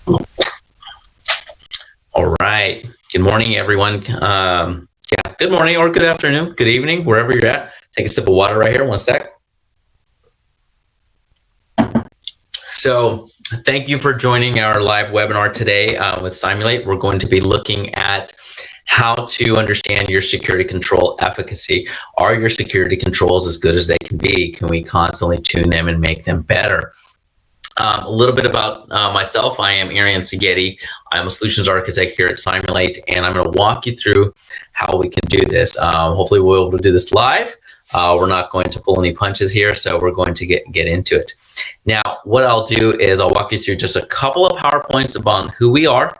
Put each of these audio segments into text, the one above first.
All right. Good morning, everyone. Good morning or good afternoon, good evening, wherever you're at. Take a sip of water right here. One sec. So thank you for joining our live webinar today with Simulate. We're going to be looking at how to understand your security control efficacy. Are your security controls as good as they can be? Can we constantly tune them and make them better? A little bit about myself. I am Arian Sigeti. I'm a solutions architect here at Simulate, and I'm going to walk you through how we can do this. Hopefully we'll be able to do this live. We're not going to pull any punches here, so we're going to get into it. Now, what I'll do is I'll walk you through just a couple of PowerPoints about who we are.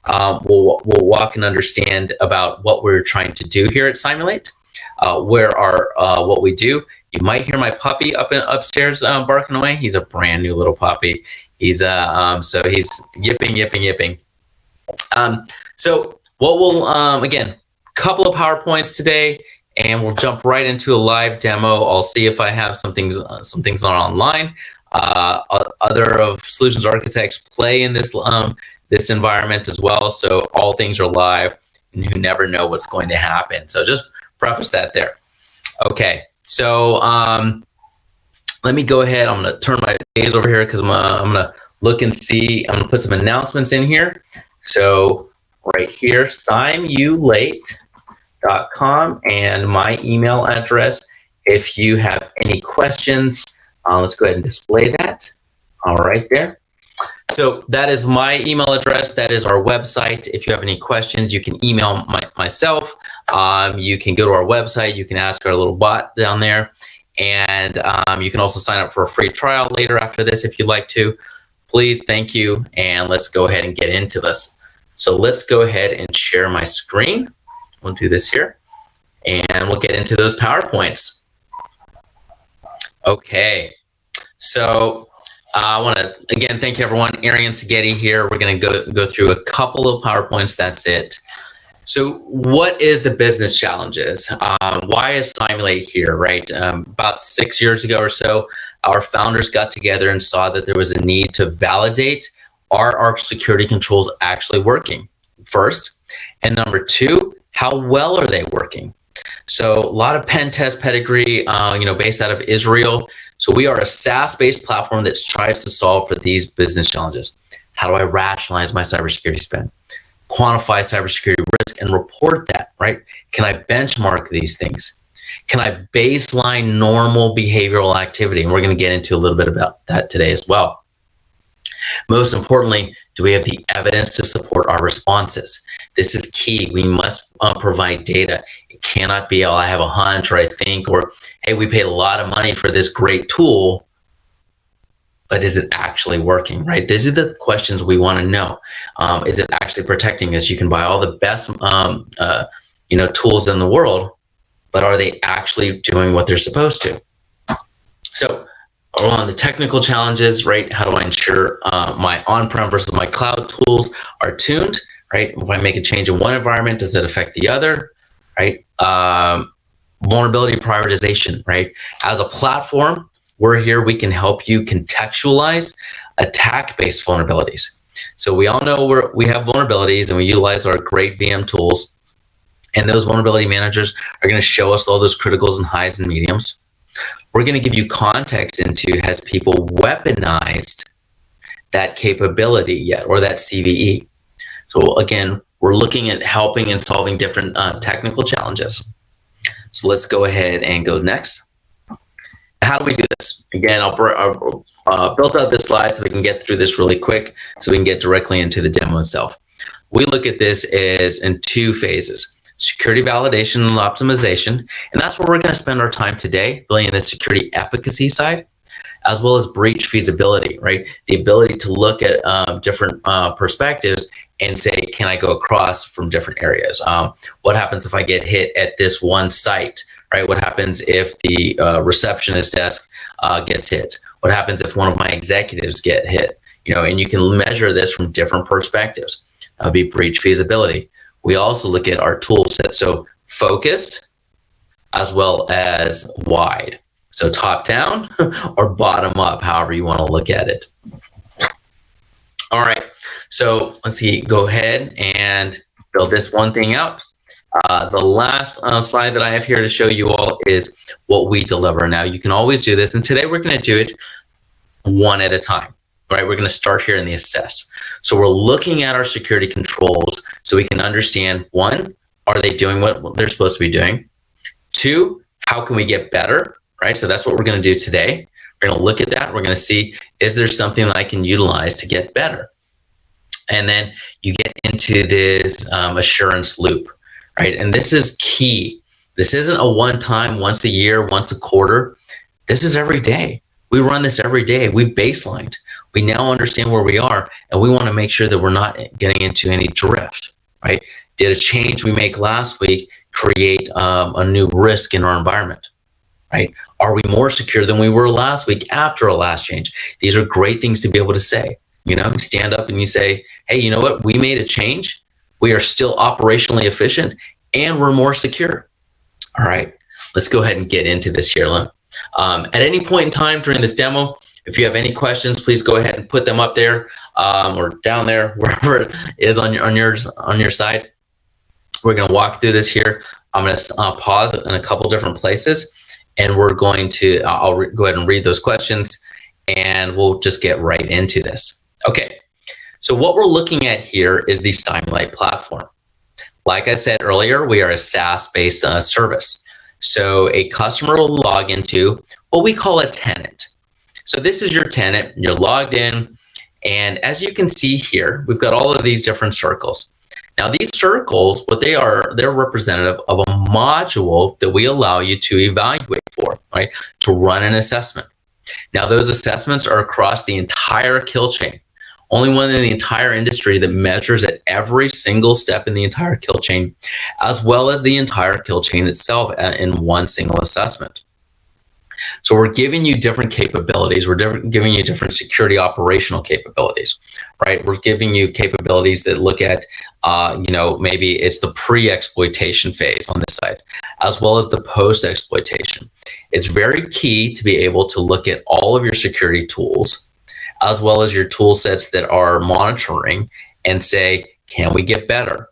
We'll walk and understand about what we're trying to do here at Simulate, what we do. You might hear my puppy upstairs barking away. He's a brand new little puppy. He's so he's yipping. So what we'll again, couple of PowerPoints today, and we'll jump right into a live demo. I'll see if I have some things on online. Other of solutions architects play in this this environment as well. So all things are live, and you never know what's going to happen. So just preface that there. Okay. So let me go ahead. I'm going to turn my gaze over here because I'm going to look and see. I'm going to put some announcements in here. So right here, simulate.com and my email address. If you have any questions, let's go ahead and display that. All right there. So that is my email address. That is our website. If you have any questions, you can email myself. You can go to our website. You can ask our little bot down there. And you can also sign up for a free trial later after this if you'd like to. Please, thank you. And let's go ahead and get into this. So let's go ahead and share my screen. We'll do this here. And we'll get into those PowerPoints. Okay. So I want to, again, thank everyone. Arian Sigeti here. We're going to go through a couple of PowerPoints. That's it. So what is the business challenges? Why is Simulate here, right? About 6 years ago or so, our founders got together and saw that there was a need to validate, are our security controls actually working, first? And number two, how well are they working? So a lot of pen test pedigree, based out of Israel. So we are a SaaS-based platform that tries to solve for these business challenges. How do I rationalize my cybersecurity spend? Quantify cybersecurity risk and report that, right? Can I benchmark these things? Can I baseline normal behavioral activity? And we're going to get into a little bit about that today as well. Most importantly, do we have the evidence to support our responses? This is key. We must provide data. It cannot be, oh, I have a hunch or I think, or, hey, we paid a lot of money for this great tool, but is it actually working, right? These are the questions we want to know. Is it actually protecting us? You can buy all the best, tools in the world, but are they actually doing what they're supposed to? So on the technical challenges, right? How do I ensure my on-prem versus my cloud tools are tuned, right? If I make a change in one environment, does it affect the other, right? Vulnerability prioritization, right? As a platform, we're here, we can help you contextualize attack-based vulnerabilities. So we all know we have vulnerabilities and we utilize our great VM tools. And those vulnerability managers are going to show us all those criticals and highs and mediums. We're going to give you context into, has people weaponized that capability yet, or that CVE? So again, we're looking at helping and solving different technical challenges. So let's go ahead and go next. How do we do this? Again, I'll built out this slide so we can get through this really quick so we can get directly into the demo itself. We look at this as in two phases: security validation and optimization. And that's where we're going to spend our time today, really in the security efficacy side, as well as breach feasibility, right? The ability to look at different perspectives and say, can I go across from different areas? What happens if I get hit at this one site, right? What happens if the receptionist desk gets hit? What happens if one of my executives get hit? And you can measure this from different perspectives. That'll be breach feasibility. We also look at our tool set, so focused as well as wide. So top down or bottom up, however you want to look at it. All right. So let's see, go ahead and build this one thing out. The last slide that I have here to show you all is what we deliver. Now, you can always do this, and today we're going to do it one at a time, right? We're going to start here in the assess. So we're looking at our security controls so we can understand, one, are they doing what they're supposed to be doing? Two, how can we get better, right? So that's what we're going to do today. We're going to look at that. We're going to see, is there something that I can utilize to get better? And then you get into this assurance loop, right? And this is key. This isn't a one-time, once a year, once a quarter. This is every day. We run this every day. We've baselined. We now understand where we are, and we want to make sure that we're not getting into any drift, right? Did a change we make last week create a new risk in our environment, right? Are we more secure than we were last week after a last change? These are great things to be able to say. You know, stand up and you say, hey, you know what? We made a change. We are still operationally efficient and we're more secure. All right, let's go ahead and get into this here. At any point in time during this demo, if you have any questions, please go ahead and put them up there or down there, wherever it is on your side. We're going to walk through this here. I'm going to pause in a couple different places, and we're going to, I'll go ahead and read those questions, and we'll just get right into this. Okay, so what we're looking at here is the Simulate platform. Like I said earlier, we are a SaaS-based service. So a customer will log into what we call a tenant. So this is your tenant, you're logged in, and as you can see here, we've got all of these different circles. Now these circles, what they are, they're representative of a module that we allow you to evaluate for, right? To run an assessment. Now those assessments are across the entire kill chain. Only one in the entire industry that measures at every single step in the entire kill chain, as well as the entire kill chain itself in one single assessment. So we're giving you different capabilities. We're giving you different security operational capabilities, right? We're giving you capabilities that look at, maybe it's the pre-exploitation phase on this side, as well as the post-exploitation. It's very key to be able to look at all of your security tools, as well as your tool sets that are monitoring and say, can we get better?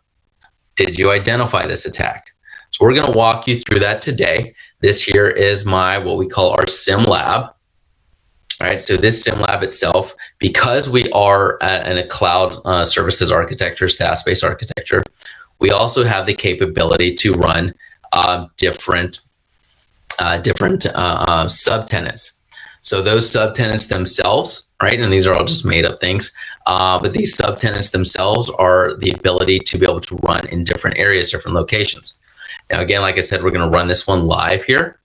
Did you identify this attack? So we're going to walk you through that today. This here is what we call our sim lab. All right, so this sim lab itself, because we are in a cloud services architecture, SaaS-based architecture, we also have the capability to run different subtenants. So those subtenants themselves, right, and these are all just made up things, but these subtenants themselves are the ability to be able to run in different areas, different locations. Now, again, like I said, we're going to run this one live here,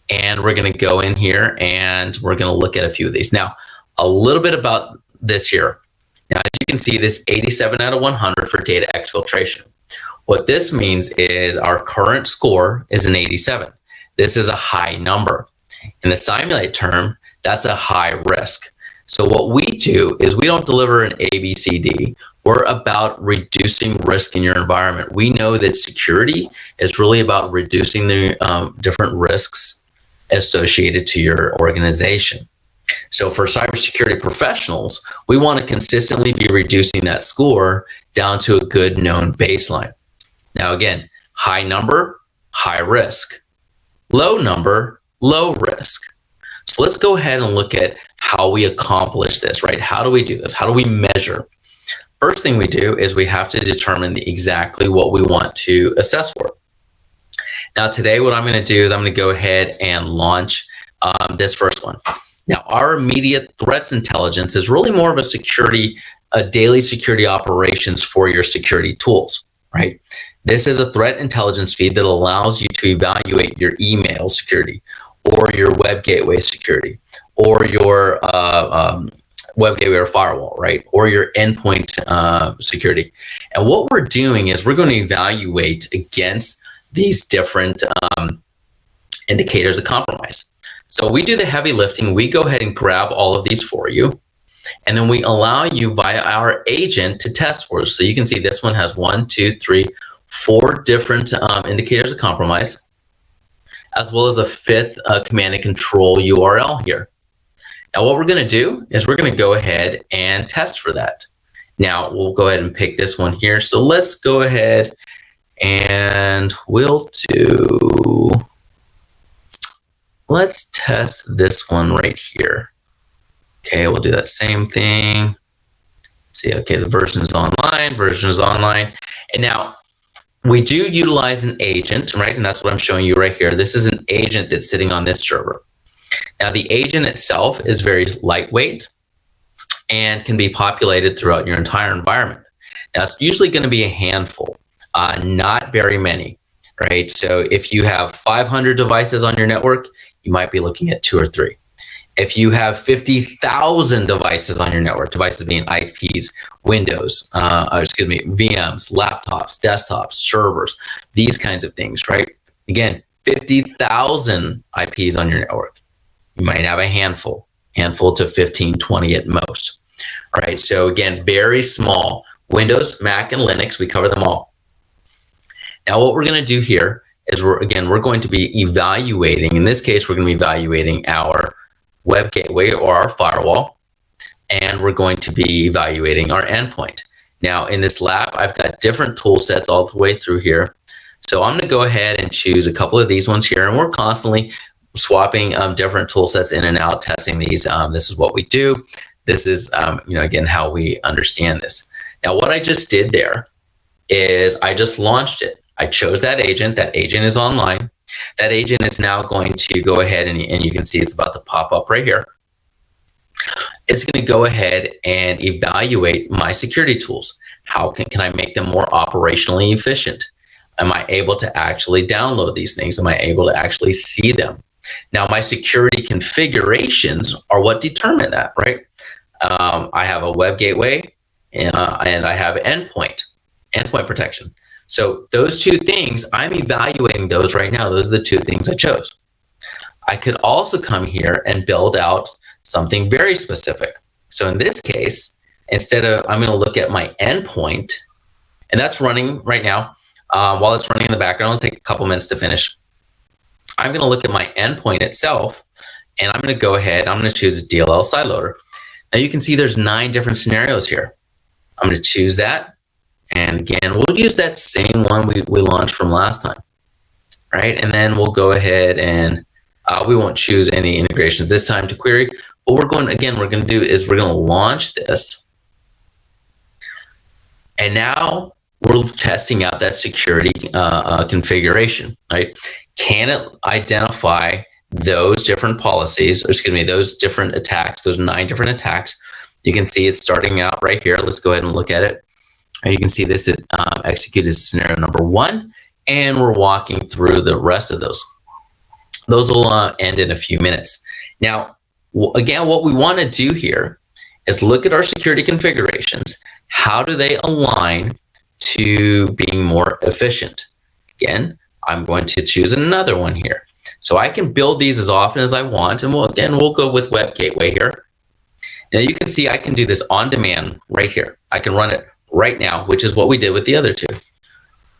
and we're going to go in here and we're going to look at a few of these. Now, a little bit about this here. Now, as you can see, this 87 out of 100 for data exfiltration. What this means is our current score is an 87. This is a high number. In the Simulate term, that's a high risk. So what we do is we don't deliver an ABCD. We're about reducing risk in your environment. We know that security is really about reducing the different risks associated to your organization. So for cybersecurity professionals, we want to consistently be reducing that score down to a good known baseline. Now again, high number, high risk. Low number, low risk. So let's go ahead and look at how we accomplish this, right? How do we do this? How do we measure? First thing we do is we have to determine exactly what we want to assess for. Now today, what I'm going to do is I'm going to go ahead and launch this first one. Now our immediate threats intelligence is really more of a daily security operations for your security tools, right? This is a threat intelligence feed that allows you to evaluate your email security, or your web gateway security, or your web gateway or firewall, right? Or your endpoint security. And what we're doing is we're going to evaluate against these different indicators of compromise. So we do the heavy lifting. We go ahead and grab all of these for you. And then we allow you via our agent to test for us. So you can see this one has 1, 2, 3, 4 different indicators of compromise, as well as a 5th command and control URL here. Now what we're going to do is we're going to go ahead and test for that. Now we'll go ahead and pick this one here. So let's go ahead and let's test this one right here. Okay, we'll do that same thing. See, okay, the version is online. And now we do utilize an agent, right? And that's what I'm showing you right here. This is an agent that's sitting on this server. Now the agent itself is very lightweight and can be populated throughout your entire environment. Now it's usually going to be a handful, not very many, right? So if you have 500 devices on your network, you might be looking at 2 or 3. If you have 50,000 devices on your network, devices being IPs, Windows, VMs, laptops, desktops, servers, these kinds of things, right? Again, 50,000 IPs on your network. You might have a handful to 15, 20 at most, right? So again, very small. Windows, Mac, and Linux, we cover them all. Now what we're going to do here is we're going to be evaluating, in this case, we're going to be evaluating our web gateway or our firewall, and we're going to be evaluating our endpoint. Now in this lab, I've got different tool sets all the way through here. So I'm going to go ahead and choose a couple of these ones here, and we're constantly swapping different tool sets in and out, testing these. This is what we do. This is, again, how we understand this. Now what I just did there is I just launched it. I chose that agent. That agent is online. That agent is now going to go ahead and you can see it's about to pop up right here. It's going to go ahead and evaluate my security tools. How can I make them more operationally efficient? Am I able to actually download these things? Am I able to actually see them? Now, my security configurations are what determine that, right? I have a web gateway and I have endpoint protection. So those two things, I'm evaluating those right now. Those are the two things I chose. I could also come here and build out something very specific. So in this case, instead of, I'm going to look at my endpoint, and that's running right now. While it's running in the background, it'll take a couple minutes to finish. I'm going to look at my endpoint itself, and I'm going to go ahead, I'm going to choose a DLL side loader. Now you can see there's 9 different scenarios here. I'm going to choose that. And again, we'll use that same one we launched from last time, right? And then we'll go ahead and we won't choose any integrations this time to query. What we're going to do is we're going to launch this. And now we're testing out that security configuration, right? Can it identify those different policies, or excuse me, those different attacks, those 9 different attacks? You can see it's starting out right here. Let's go ahead and look at it. And you can see this executed scenario number 1, and we're walking through the rest of those. Those will end in a few minutes. Now, again, what we want to do here is look at our security configurations. How do they align to being more efficient? Again, I'm going to choose another one here. So I can build these as often as I want, and we'll go with web gateway here. Now you can see I can do this on demand right here. I can run it right now, which is what we did with the other 2.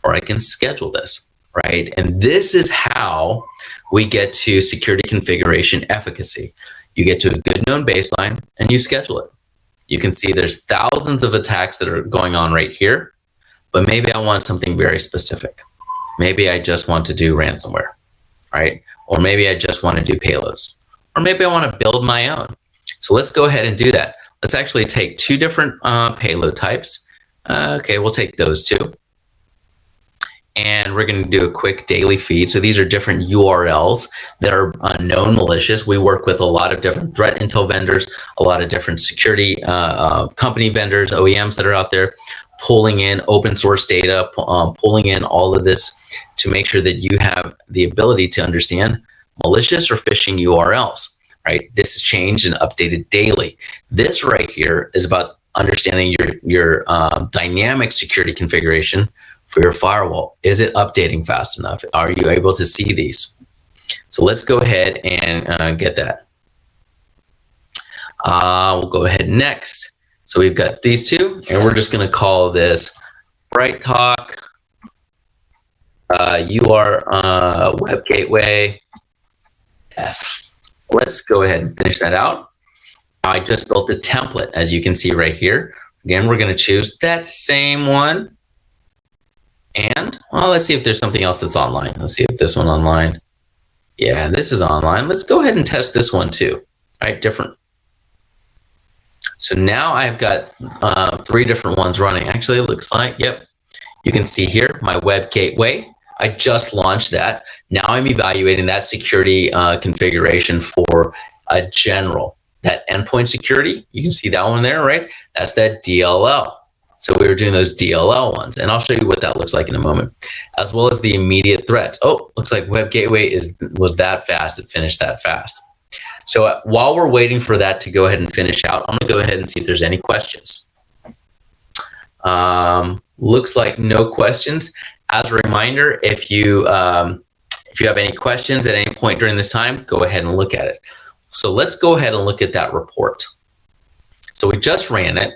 Or I can schedule this, right? And this is how we get to security configuration efficacy. You get to a good known baseline and you schedule it. You can see there's thousands of attacks that are going on right here, but maybe I want something very specific. Maybe I just want to do ransomware, right? Or maybe I just want to do payloads. Or maybe I want to build my own. So let's go ahead and do that. Let's actually take 2 different payload types. Okay, we'll take those 2. And we're going to do a quick daily feed. So these are different URLs that are known malicious. We work with a lot of different threat intel vendors, a lot of different security company vendors, OEMs that are out there, pulling in open source data, pulling in all of this to make sure that you have the ability to understand malicious or phishing URLs, right? This is changed and updated daily. This right here is about understanding your dynamic security configuration for your firewall. Is it updating fast enough? Are you able to see these? So let's go ahead and get that. We'll go ahead next. So we've got these 2, and we're just going to call this Bright Talk. You are web gateway. Yes. Let's go ahead and finish that out. I just built a template, as you can see right here, Again, we're going to choose that same one. And, well, let's see if there's something else that's online. Let's see if this one online. Yeah, this is online. Let's go ahead and test this one too. All right, different. So now I've got 3 different ones running. Actually, it looks like, yep. You can see here, my web gateway. I just launched that. Now I'm evaluating that security configuration for a general. That endpoint security, you can see that one there, right? That's that DLL. So we were doing those DLL ones, and I'll show you what that looks like in a moment, as well as the immediate threats. Oh, looks like web gateway was that fast. It finished that fast. So while we're waiting for that to go ahead and finish out, I'm gonna go ahead and see if there's any questions. Looks like no questions. As a reminder, if you have any questions at any point during this time, go ahead and look at it. So let's go ahead and look at that report. So we just ran it.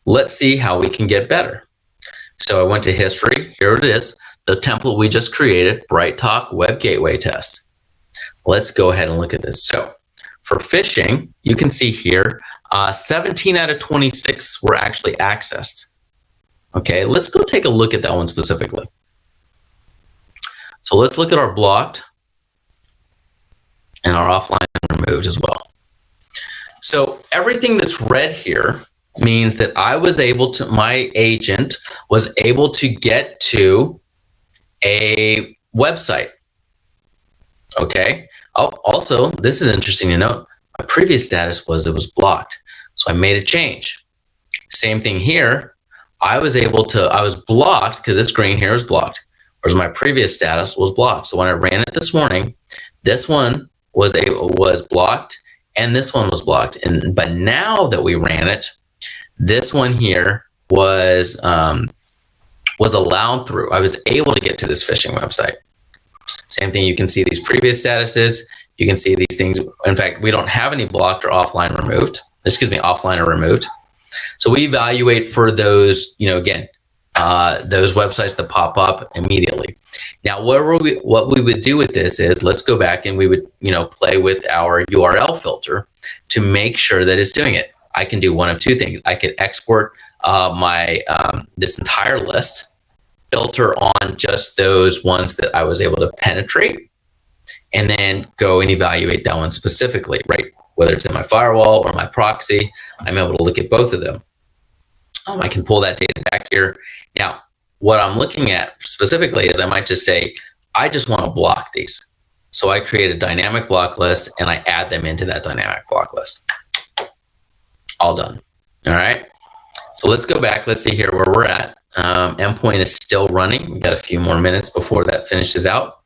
Let's see how we can get better. So I went to history. Here it is, the template we just created, BrightTalk Web Gateway Test. Let's go ahead and look at this. So for phishing, you can see here, 17 out of 26 were actually accessed. Okay, let's go take a look at that one specifically. So let's look at our blocked and our offline removed as well. So everything that's red here means that I was able to, my agent was able to get to a website. Okay. Also, this is interesting to note. My previous status was it was blocked. So I made a change. Same thing here. I was blocked because this green here is blocked, whereas my previous status was blocked. So when I ran it this morning, this one was blocked and this one was blocked. But now that we ran it, this one here was allowed through. I was able to get to this phishing website. Same thing, you can see these previous statuses. You can see these things. In fact, we don't have any blocked or offline removed. Excuse me, offline or removed. So we evaluate for those, again, those websites that pop up immediately. Now, what we would do with this is, let's go back and we would, play with our URL filter to make sure that it's doing it. I can do one of 2 things. I could export this entire list, filter on just those ones that I was able to penetrate, and then go and evaluate that one specifically, right? Whether it's in my firewall or my proxy, I'm able to look at both of them. I can pull that data back here. Now, what I'm looking at specifically is I might just say, I just want to block these. So I create a dynamic block list and I add them into that dynamic block list. All done. All right. So let's go back. Let's see here where we're at. Endpoint is still running. We've got a few more minutes before that finishes out.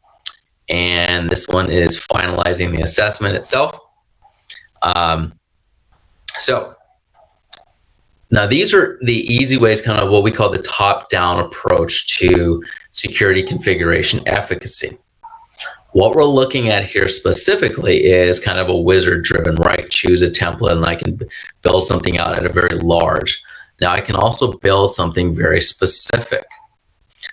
And this one is finalizing the assessment itself. So now these are the easy ways, kind of what we call the top-down approach to security configuration efficacy. What we're looking at here specifically is kind of a wizard-driven, right? Choose a template and I can build something out at a very large. Now I can also build something very specific.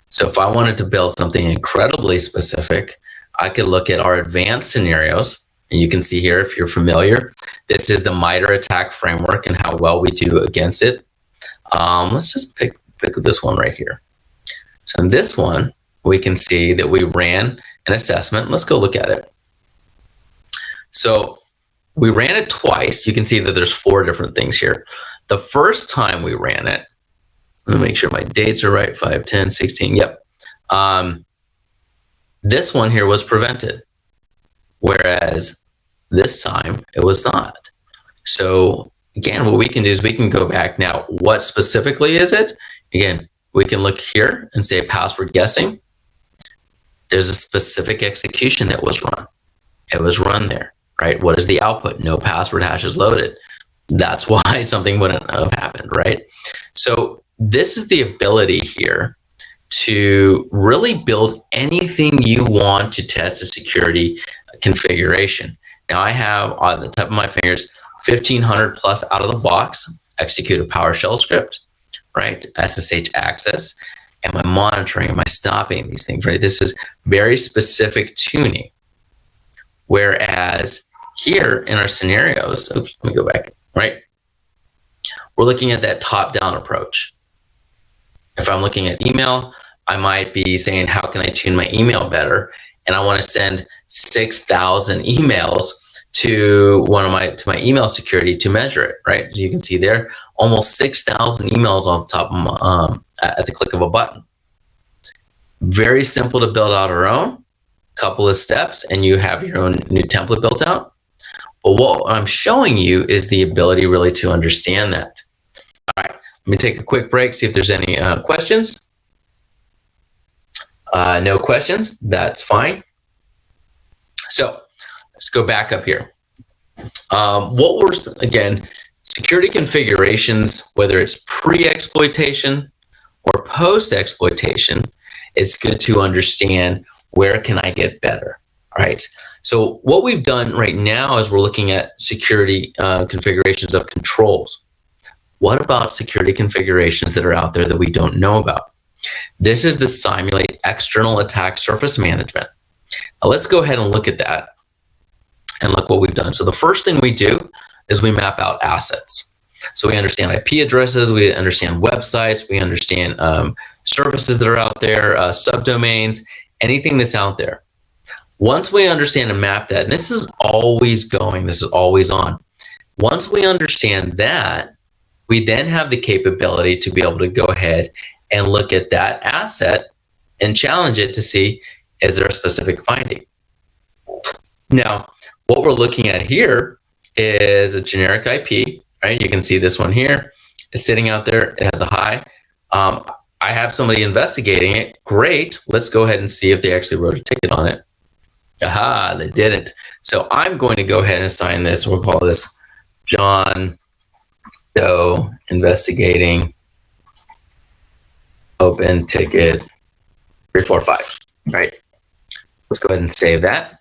So if I wanted to build something incredibly specific, I could look at our advanced scenarios. And you can see here, if you're familiar, this is the MITRE attack framework and how well we do against it. Let's just pick this one right here. So in this one, we can see that we ran an assessment. Let's go look at it. So we ran it twice. You can see that there's 4 different things here. The first time we ran it, let me make sure my dates are right, 5, 10, 16, yep. This one here was prevented, whereas this time it was not. So again, what we can do is we can go back now. What specifically is it? Again, we can look here and say password guessing. There's a specific execution that was run. It was run there, right? What is the output? No password hashes loaded. That's why something wouldn't have happened, right? So this is the ability here to really build anything you want to test a security configuration. Now I have on the tip of my fingers 1,500 plus out of the box, execute a PowerShell script, right? SSH access, am I monitoring, am I stopping these things, right? This is very specific tuning. Whereas here in our scenarios, oops, let me go back, right? we're looking at that top-down approach. If I'm looking at email, I might be saying, how can I tune my email better? And I want to send 6,000 emails to my email security to measure it, right? As you can see there, almost 6,000 emails off the top of at the click of a button. Very simple to build out our own, couple of steps, and you have your own new template built out. But what I'm showing you is the ability really to understand that. All right, let me take a quick break, see if there's any questions. No questions, that's fine. So let's go back up here. Again, security configurations, whether it's pre-exploitation or post-exploitation, it's good to understand where can I get better, all right? So what we've done right now is we're looking at security configurations of controls. What about security configurations that are out there that we don't know about? This is the simulate external attack surface management. Now let's go ahead and look at that and look what we've done. So the first thing we do is we map out assets. So we understand IP addresses, we understand websites, we understand services that are out there, subdomains, anything that's out there. Once we understand and map that, and this is always going, this is always on. Once we understand that, we then have the capability to be able to go ahead and look at that asset and challenge it to see, is there a specific finding? Now, what we're looking at here is a generic IP, right? You can see this one here. It's sitting out there. It has a high. I have somebody investigating it. Great. Let's go ahead and see if they actually wrote a ticket on it. Aha, they didn't. So I'm going to go ahead and assign this. We'll call this John Doe investigating open ticket 345, right? Let's go ahead and save that.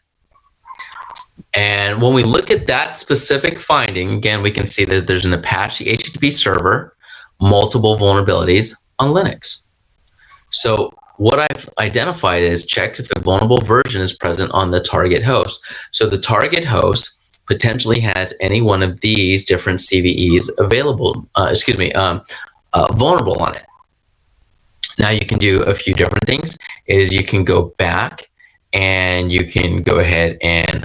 And when we look at that specific finding, again, we can see that there's an Apache HTTP server, multiple vulnerabilities on Linux. So what I've identified is checked if a vulnerable version is present on the target host. So the target host potentially has any one of these different CVEs available, vulnerable on it. Now you can do a few different things. Is you can go back and you can go ahead and,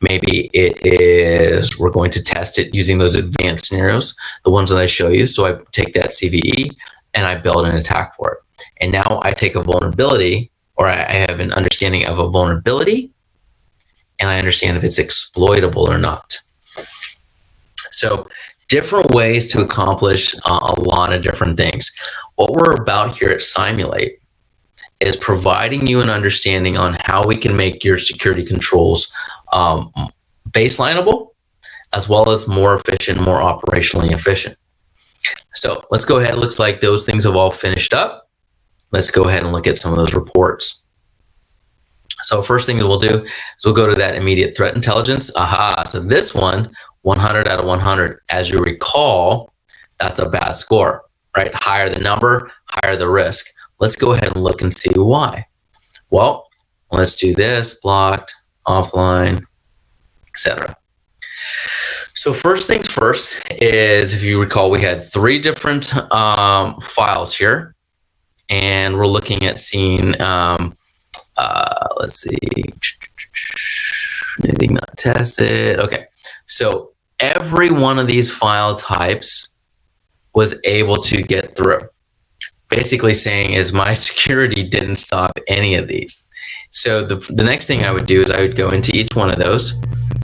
maybe it is, we're going to test it using those advanced scenarios, the ones that I show you. So I take that CVE and I build an attack for it. And now I take a vulnerability, or I have an understanding of a vulnerability, and I understand if it's exploitable or not. So different ways to accomplish a lot of different things. What we're about here at Simulate is providing you an understanding on how we can make your security controls baselineable, as well as more efficient, more operationally efficient. So let's go ahead. It looks like those things have all finished up. Let's go ahead and look at some of those reports. So first thing that we'll do is we'll go to that immediate threat intelligence. Aha, so this one, 100 out of 100. As you recall, that's a bad score, right? Higher the number, higher the risk. Let's go ahead and look and see why. Well, let's do this, blocked, offline, etc. So first things first is, if you recall, we had 3 different files here, and we're looking at seeing, let's see, anything not tested. Okay, so every one of these file types was able to get through. Basically saying is my security didn't stop any of these. So the next thing I would do is I would go into each one of those,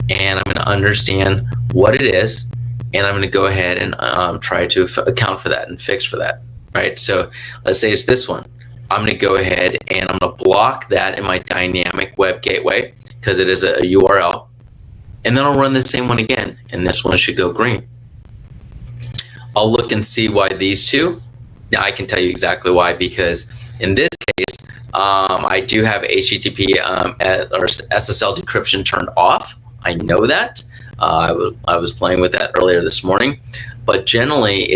and I'm going to understand what it is, and I'm going to go ahead and try to account for that and fix for that, right? So let's say it's this one. I'm going to go ahead and I'm going to block that in my dynamic web gateway because it is a URL, and then I'll run the same one again, and this one should go green. I'll look and see why these two. Now I can tell you exactly why, because in this case, I do have HTTP or SSL decryption turned off. I know that. I was playing with that earlier this morning, but generally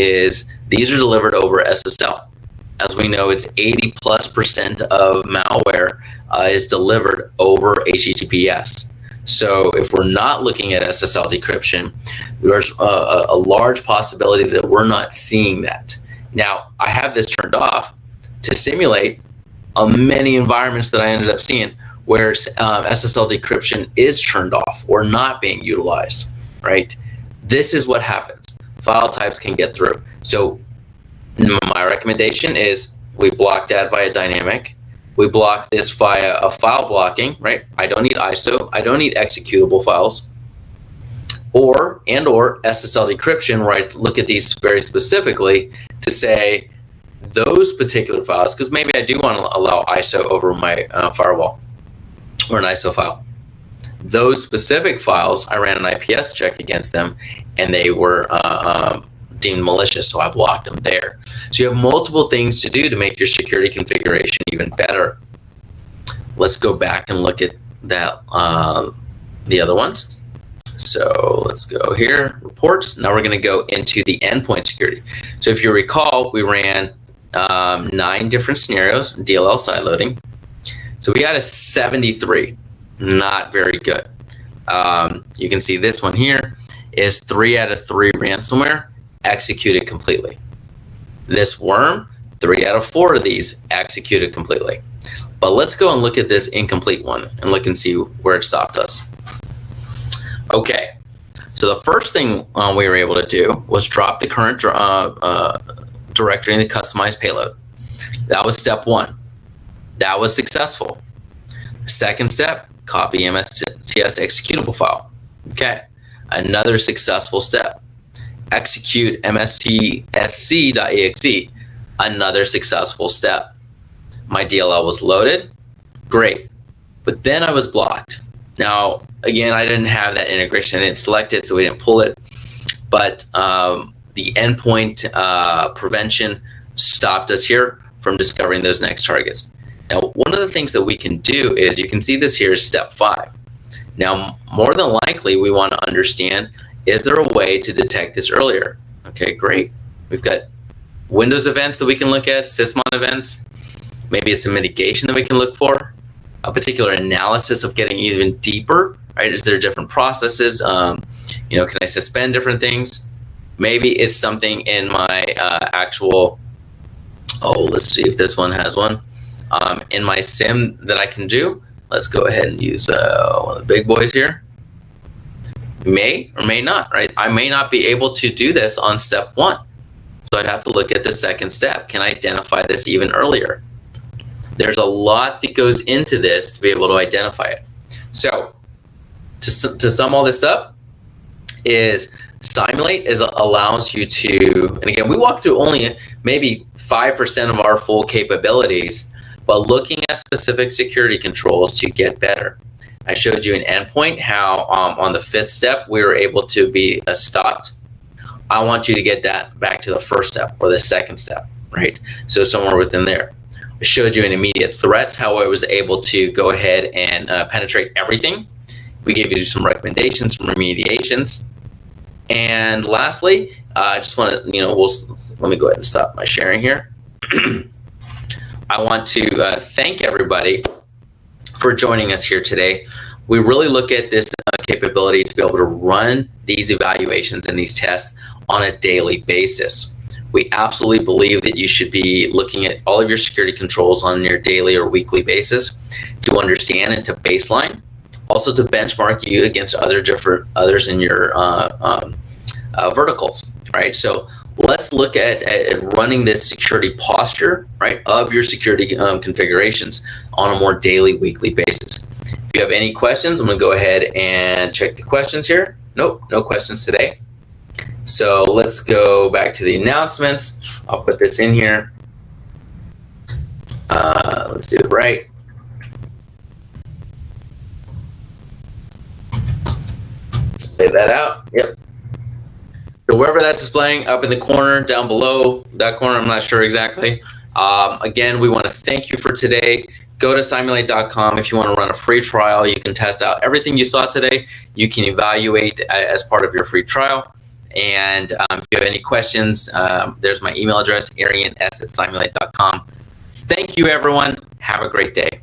these are delivered over SSL. As we know, it's 80+% of malware is delivered over HTTPS. So if we're not looking at SSL decryption, there's a large possibility that we're not seeing that. Now, I have this turned off to simulate many environments that I ended up seeing where SSL decryption is turned off or not being utilized, right? This is what happens. File types can get through. So my recommendation is we block that via dynamic. We block this via a file blocking, right? I don't need ISO. I don't need executable files. Or SSL decryption, where I look at these very specifically to say those particular files, because maybe I do want to allow ISO over my firewall or an ISO file. Those specific files, I ran an IPS check against them, and they were deemed malicious, so I blocked them there. So you have multiple things to do to make your security configuration even better. Let's go back and look at that, the other ones. So let's go here, reports. Now we're going to go into the endpoint security. So if you recall, we ran 9 different scenarios, DLL sideloading. So we got a 73, not very good. You can see this one here is 3 out of 3 ransomware executed completely. This worm, 3 out of 4 of these executed completely. But let's go and look at this incomplete one and look and see where it stopped us. Okay, so the first thing we were able to do was drop the current directory in the customized payload. That was step 1. That was successful. Second step, copy MSTS executable file. Okay, another successful step. Execute mstsc.exe, another successful step. My DLL was loaded, great, but then I was blocked. Now, again, I didn't have that integration. I didn't select it, so we didn't pull it, but the endpoint prevention stopped us here from discovering those next targets. Now, one of the things that we can do is, you can see this here is step 5. Now, more than likely, we want to understand, is there a way to detect this earlier? Okay, great. We've got Windows events that we can look at, sysmon events. Maybe it's a mitigation that we can look for, a particular analysis of getting even deeper, right? Is there different processes? You know, can I suspend different things? Maybe it's something in my actual, let's see if this one has one. In my SIM that I can do. Let's go ahead and use one of the big boys here. May or may not, right? I may not be able to do this on step 1. So I'd have to look at the second step. Can I identify this even earlier? There's a lot that goes into this to be able to identify it. So to sum all this up, is Simulate allows you to, and again, we walk through only maybe 5% of our full capabilities, but looking at specific security controls to get better. I showed you an endpoint, how on the 5th step, we were able to be stopped. I want you to get that back to the 1st step or the 2nd step, right? So somewhere within there. I showed you an immediate threats, how I was able to go ahead and penetrate everything. We gave you some recommendations, some remediations. And lastly, I just want to, let me go ahead and stop my sharing here. I want to thank everybody for joining us here today. We really look at this capability to be able to run these evaluations and these tests on a daily basis. We absolutely believe that you should be looking at all of your security controls on your daily or weekly basis to understand and to baseline, also to benchmark you against others in your verticals, right? So let's look at running this security posture, right, of your security configurations on a more daily, weekly basis. If you have any questions, I'm going to go ahead and check the questions here. Nope, no questions today. So let's go back to the announcements. I'll put this in here. Let's do it right. Lay that out. Yep. So wherever that's displaying, up in the corner, down below that corner, I'm not sure exactly. Again, we want to thank you for today. Go to simulate.com if you want to run a free trial. You can test out everything you saw today. You can evaluate as part of your free trial. And if you have any questions, there's my email address, arians@simulate.com. Thank you, everyone. Have a great day.